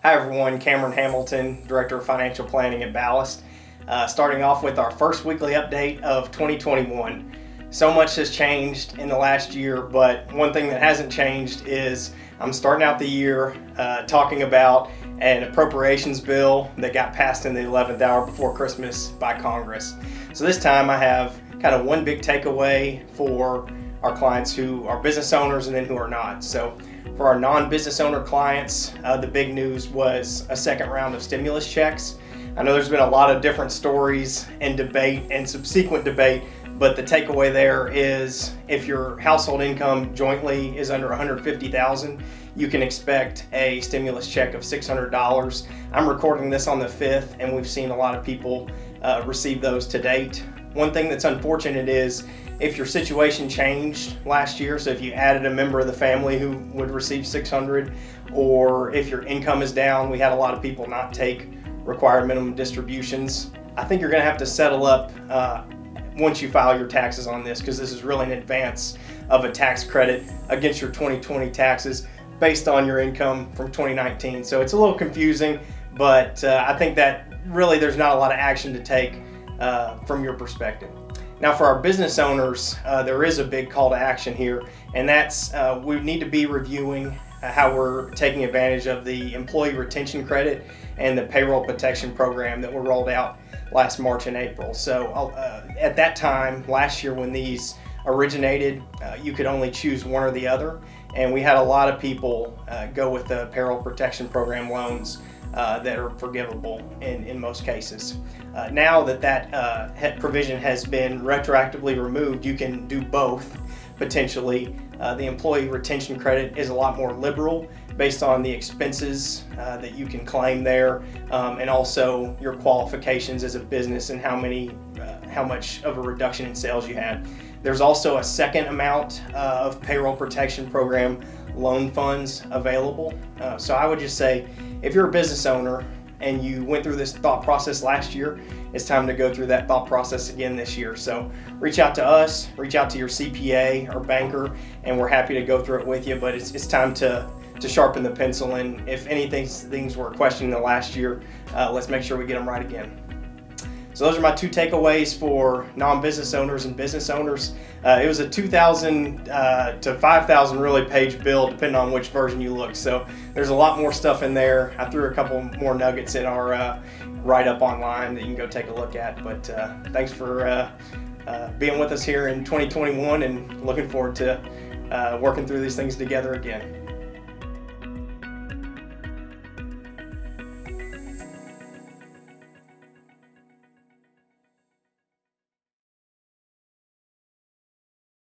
Hi everyone, Cameron Hamilton, Director of Financial Planning at Ballast. Starting off with our first weekly update of 2021. So much has changed in the last year, but one thing that hasn't changed is I'm starting out the year talking about an appropriations bill that got passed in the 11th hour before Christmas by Congress. So this time I have kind of one big takeaway for our clients who are business owners and then who are not. So for our non-business owner clients, the big news was a second round of stimulus checks. I know there's been a lot of different stories and debate and subsequent debate, but the takeaway there is if your household income jointly is under $150,000, you can expect a stimulus check of $600. I'm recording this on the 5th, and we've seen a lot of people receive those to date. One thing that's unfortunate is if your situation changed last year, so if you added a member of the family who would receive $600, or if your income is down, we had a lot of people not take required minimum distributions. I think you're going to have to settle up once you file your taxes on this, because this is really an advance of a tax credit against your 2020 taxes based on your income from 2019. So it's a little confusing, but I think that really there's not a lot of action to take from your perspective. Now for our business owners, there is a big call to action here, and that's we need to be reviewing how we're taking advantage of the employee retention credit and the payroll protection program that were rolled out last March and April. So at that time last year when these originated, you could only choose one or the other, and we had a lot of people go with the payroll protection program loans that are forgivable in most cases. Now that provision has been retroactively removed, you can do both potentially. The employee retention credit is a lot more liberal based on the expenses that you can claim there, and also your qualifications as a business and how much of a reduction in sales you had. There's also a second amount of payroll protection program loan funds available. So I would just say, if you're a business owner and you went through this thought process last year, it's time to go through that thought process again this year. So reach out to us, reach out to your CPA or banker, and we're happy to go through it with you. But it's time to sharpen the pencil, and if things were questioned in the last year, let's make sure we get them right again. So those are my two takeaways for non-business owners and business owners. It was a 2,000 to 5,000 really page bill, depending on which version you look. So there's a lot more stuff in there. I threw a couple more nuggets in our write-up online that you can go take a look at. But thanks for being with us here in 2021, and looking forward to working through these things together again.